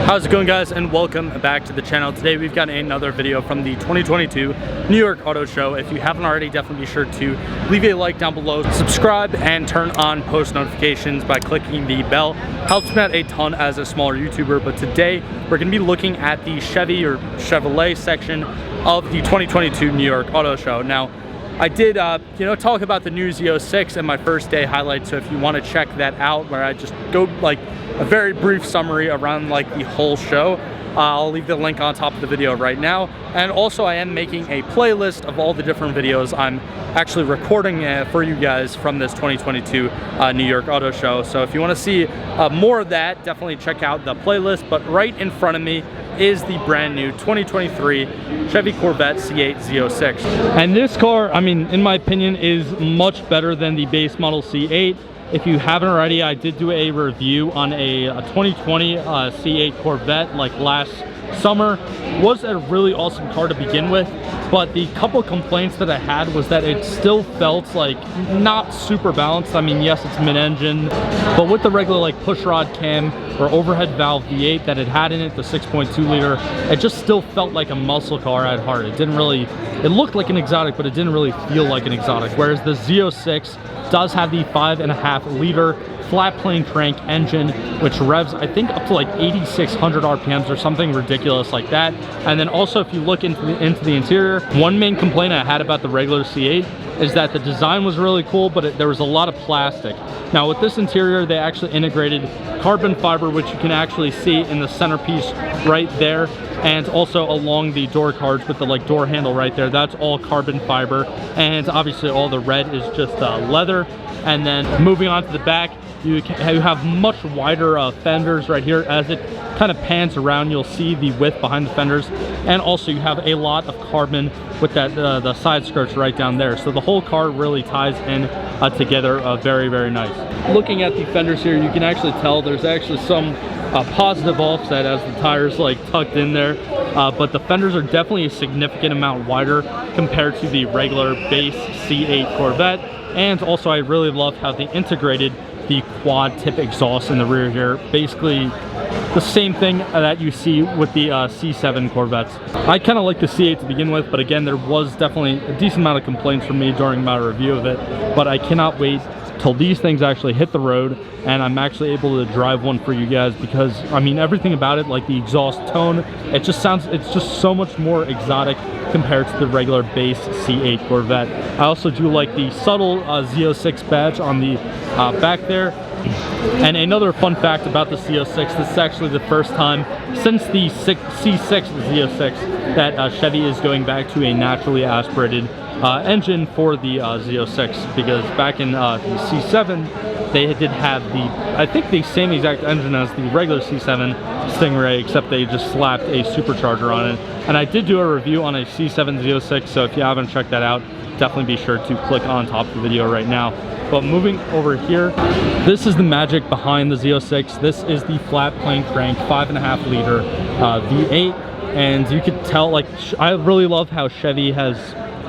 How's it going, guys, and welcome back to the channel. Today we've got another video from the 2022 New York Auto Show. If you haven't already, definitely be sure to leave a like down below, subscribe, and turn on post notifications by clicking the bell. Helps me out a ton as a smaller YouTuber. But today we're going to be looking at the Chevy or Chevrolet section of the 2022 New York Auto Show. Now, I did, talk about the new Z06 in my first day highlight, so if you want to check that out, where I just go like a very brief summary around like the whole show, I'll leave the link on top of the video right now. And also, I am making a playlist of all the different videos I'm actually recording for you guys from this 2022 New York Auto Show. So if you want to see more of that, definitely check out the playlist. But right in front of me is the brand new 2023 Chevy Corvette C8 Z06. And this car, I mean, in my opinion, is much better than the base model C8. If you haven't already, I did do a review on a 2020 C8 Corvette like last summer. Was a really awesome car to begin with, but the couple complaints that I had was that it still felt like not super balanced. I mean, yes, it's mid-engine, but with the regular like pushrod cam or overhead valve V8 that it had in it, the 6.2 liter, it just still felt like a muscle car at heart. It didn't really, it looked like an exotic, but it didn't really feel like an exotic. Whereas the Z06 does have the 5.5 liter flat plane crank engine, which revs, I think, up to like 8,600 RPMs or something ridiculous like that. And then also, if you look into the interior, one main complaint I had about the regular C8 is that the design was really cool, but there was a lot of plastic. Now with this interior, they actually integrated carbon fiber, which you can actually see in the centerpiece right there, and also along the door cards with the like door handle right there. That's all carbon fiber, and obviously all the red is just leather. And then moving on to the back, you have much wider fenders right here. As it kind of pans around, you'll see the width behind the fenders, and also you have a lot of carbon with that the side skirts right down there. So the whole car really ties in together very, very nice. Looking at the fenders here, you can actually tell there's actually some positive offset as the tires like tucked in there, but the fenders are definitely a significant amount wider compared to the regular base C8 Corvette. And also, I really love how they integrated the quad tip exhaust in the rear here. Basically the same thing that you see with the C7 Corvettes. I kind of like the C8 to begin with, but again, there was definitely a decent amount of complaints from me during my review of it. But I cannot wait till these things actually hit the road and I'm actually able to drive one for you guys, because I mean, everything about it, like the exhaust tone, it's just so much more exotic compared to the regular base C8 Corvette. I also do like the subtle Z06 badge on the back there. And another fun fact about the Z06, this is actually the first time since the C6 Z06 that Chevy is going back to a naturally aspirated engine for the Z06, because back in the C7 they did have I think the same exact engine as the regular C7 Stingray, except they just slapped a supercharger on it. And I did do a review on a C7 Z06, so if you haven't checked that out, definitely be sure to click on top of the video right now. But moving over here, this is the magic behind the Z06. This is the flat plane crank 5.5 liter V8, and you could tell, like, I really love how Chevy has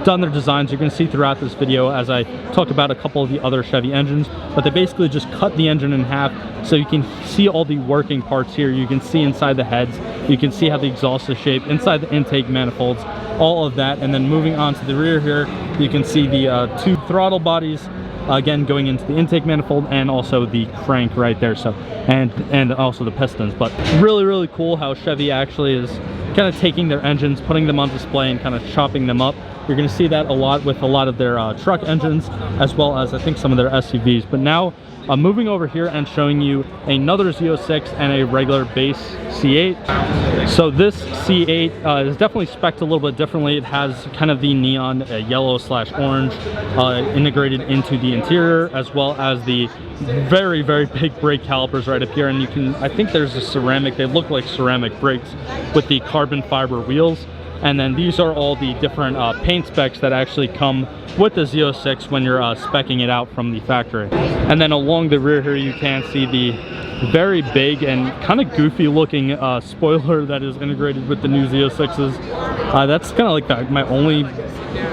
done their designs. You're going to see throughout this video as I talk about a couple of the other Chevy engines, but they basically just cut the engine in half, so you can see all the working parts here. You can see inside the heads, you can see how the exhaust is shaped, inside the intake manifolds, all of that. And then moving on to the rear here, you can see the two throttle bodies, again going into the intake manifold, and also the crank right there. So and also the pistons. But really, really cool how Chevy actually is kind of taking their engines, putting them on display, and kind of chopping them up. You're going to see that a lot with a lot of their truck engines, as well as I think some of their SUVs. But now moving over here and showing you another Z06 and a regular base C8. So this C8 is definitely spec'd a little bit differently. It has kind of the neon yellow/orange integrated into the interior, as well as the very, very big brake calipers right up here. And you can, I think there's a ceramic, they look like ceramic brakes with the carbon fiber wheels. And then these are all the different paint specs that actually come with the Z06 when you're speccing it out from the factory. And then along the rear here, you can see the very big and kind of goofy looking spoiler that is integrated with the new Z06s. That's kind of like my only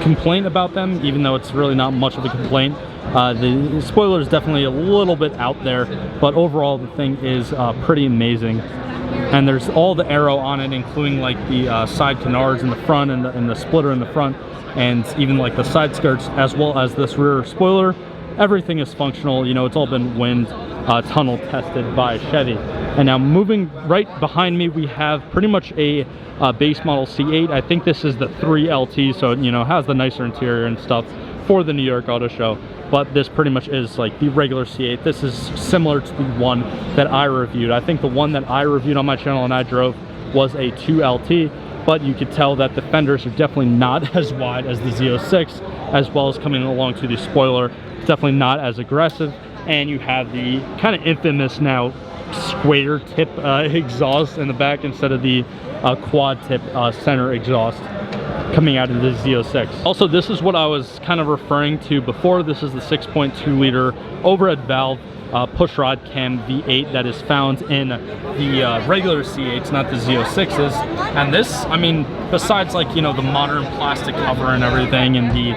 complaint about them, even though it's really not much of a complaint. The spoiler is definitely a little bit out there, but overall the thing is pretty amazing. and there's all the aero on it, including like the side canards in the front and the splitter in the front, and even like the side skirts, as well as this rear spoiler. Everything is functional. You know, it's all been wind tunnel tested by Chevy. And now moving right behind me, we have pretty much a base model C8. I think this is the 3LT, so you know, has the nicer interior and stuff for the New York Auto Show. But this pretty much is like the regular C8. This is similar to the one that I reviewed. I think the one that I reviewed on my channel and I drove was a 2LT, but you could tell that the fenders are definitely not as wide as the Z06, as well as coming along to the spoiler. It's definitely not as aggressive, and you have the kind of infamous now square tip exhaust in the back instead of the quad tip center exhaust coming out of the Z06. Also, this is what I was kind of referring to before. This is the 6.2 liter overhead valve pushrod cam V8 that is found in the regular C8s, not the Z06s. And this, I mean, besides like, you know, the modern plastic cover and everything and the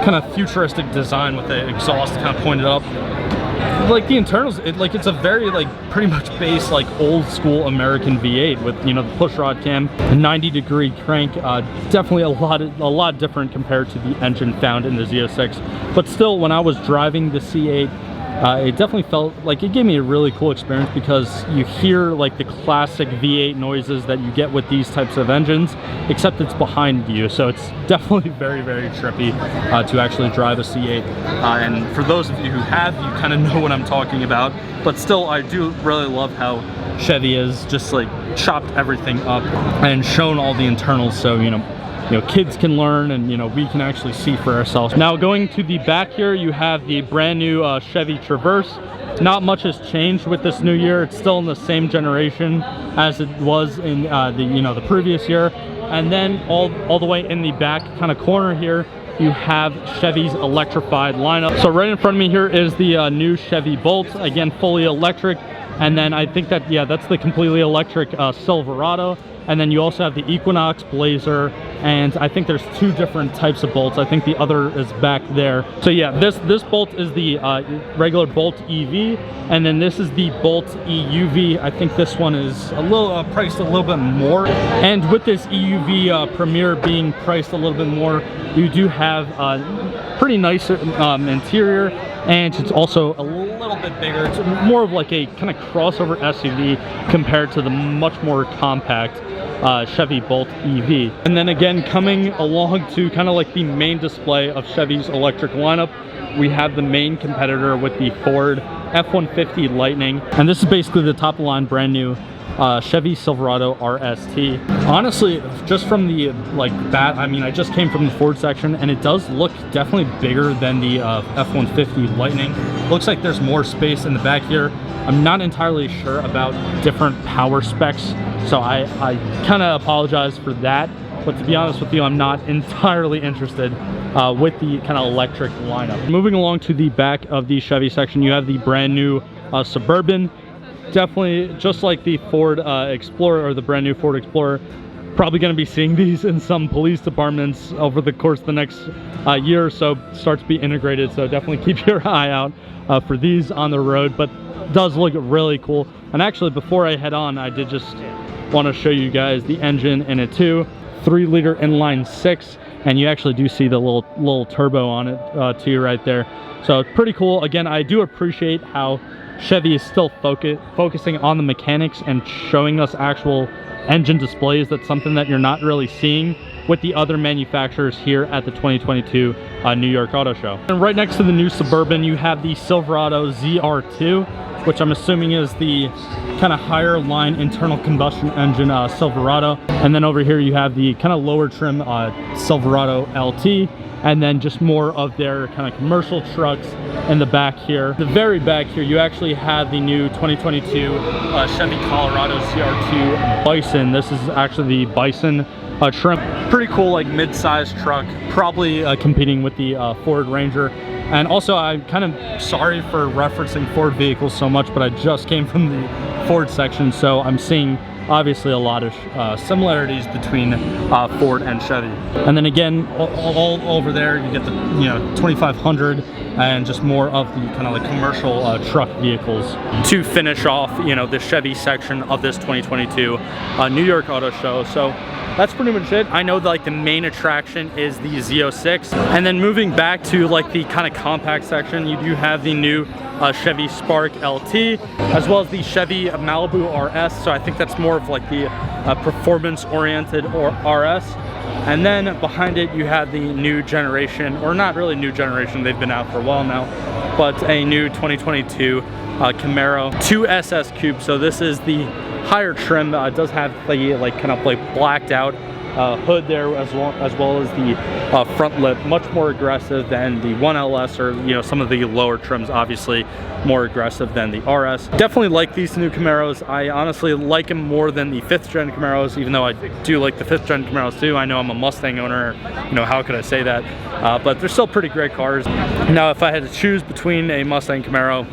kind of futuristic design with the exhaust kind of pointed up, like the internals, it's a very like pretty much base like old school American V8 with, you know, the pushrod cam, 90-degree crank. Definitely a lot different compared to the engine found in the Z06. But still, when I was driving the C8, it definitely felt like it gave me a really cool experience, because you hear like the classic V8 noises that you get with these types of engines, except it's behind you. So it's definitely very, very trippy to actually drive a C8. And for those of you who have, you kind of know what I'm talking about. But still, I do really love how Chevy has just like chopped everything up and shown all the internals, so you know, kids can learn, and you know, we can actually see for ourselves. Now going to the back here, you have the brand new Chevy Traverse. Not much has changed with this new year. It's still in the same generation as it was in the previous year. And then all the way in the back kind of corner here, you have Chevy's electrified lineup. So right in front of me here is the new Chevy Bolt, again fully electric. And then I think that, yeah, that's the completely electric Silverado. And then you also have the Equinox, Blazer, and I think there's two different types of bolts. I think the other is back there. So yeah, this bolt is the regular Bolt EV, and then this is the Bolt EUV. I think this one is a little priced a little bit more. And with this EUV Premier being priced a little bit more, you do have pretty nice interior, and it's also a little bit bigger. It's more of like a kind of crossover SUV compared to the much more compact Chevy Bolt EV. And then again, coming along to kind of like the main display of Chevy's electric lineup, we have the main competitor with the Ford F-150 Lightning. And this is basically the top of the line brand new Chevy Silverado RST. Honestly, just from the I mean, I just came from the Ford section, and it does look definitely bigger than the F-150 Lightning. Looks like there's more space in the back here. I'm not entirely sure about different power specs, so I kind of apologize for that. But to be honest with you, I'm not entirely interested with the kind of electric lineup. Moving along to the back of the Chevy section, you have the brand new Suburban. Definitely, just like the Ford Explorer, or the brand new Ford Explorer, probably going to be seeing these in some police departments over the course of the next year or so. Start to be integrated, so definitely keep your eye out for these on the road. But it does look really cool. And actually, before I head on, I did just want to show you guys the engine in it too. 3-liter inline 6, and you actually do see the little turbo on it too right there. So it's pretty cool. Again, I do appreciate how Chevy is still focusing on the mechanics and showing us actual engine displays. That's something that you're not really seeing with the other manufacturers here at the 2022 New York Auto Show. And right next to the new Suburban, you have the Silverado ZR2, which I'm assuming is the kind of higher line internal combustion engine Silverado. And then over here you have the kind of lower trim Silverado LT, and then just more of their kind of commercial trucks in the back here. The very back here, you actually have the new 2022 Chevy Colorado ZR2 Bison. This is actually the Bison trim. Pretty cool, like mid-sized truck, probably competing with the Ford Ranger. And also, I'm kind of sorry for referencing Ford vehicles so much, but I just came from the Ford section, so I'm seeing obviously a lot of similarities between Ford and Chevy. And then again, all over there, you get the 2500 and just more of the kind of like commercial truck vehicles. To finish off, the Chevy section of this 2022 New York Auto Show. So that's pretty much it. I know that like the main attraction is the Z06, and then moving back to like the kind of compact section, you do have the new Chevy Spark LT, as well as the Chevy Malibu RS. So I think that's more of like the performance-oriented RS. And then behind it, you have the new generation, or not really new generation, they've been out for a while now, but a new 2022 Camaro 2SS Coupe. So this is the higher trim. It does have the like kind of like blacked out hood there, as well as the front lip, much more aggressive than the 1LS, or some of the lower trims, obviously more aggressive than the RS. Definitely like these new Camaros. I honestly like them more than the 5th gen Camaros, even though I do like the 5th gen Camaros too. I know I'm a Mustang owner, how could I say that? But they're still pretty great cars. Now, if I had to choose between a Mustang Camaro,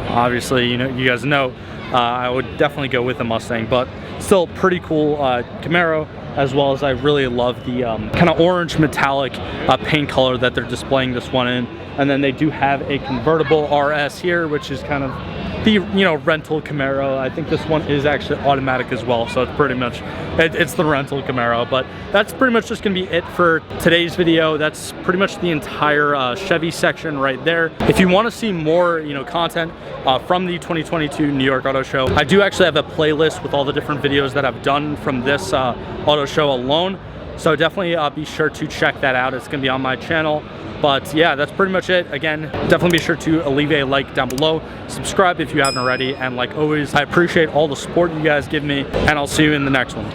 obviously, you guys know, I would definitely go with a Mustang, but still pretty cool Camaro, as well as I really love the kind of orange metallic paint color that they're displaying this one in. And then they do have a convertible RS here, which is kind of the rental Camaro. I think this one is actually automatic as well, so it's pretty much it's the rental Camaro. But that's pretty much just gonna be it for today's video. That's pretty much the entire Chevy section right there. If you want to see more content from the 2022 New York Auto Show, I do actually have a playlist with all the different videos that I've done from this auto show alone, so definitely be sure to check that out. It's gonna be on my channel. But yeah, that's pretty much it. Again, definitely be sure to leave a like down below, subscribe if you haven't already, and like always, I appreciate all the support you guys give me, and I'll see you in the next one.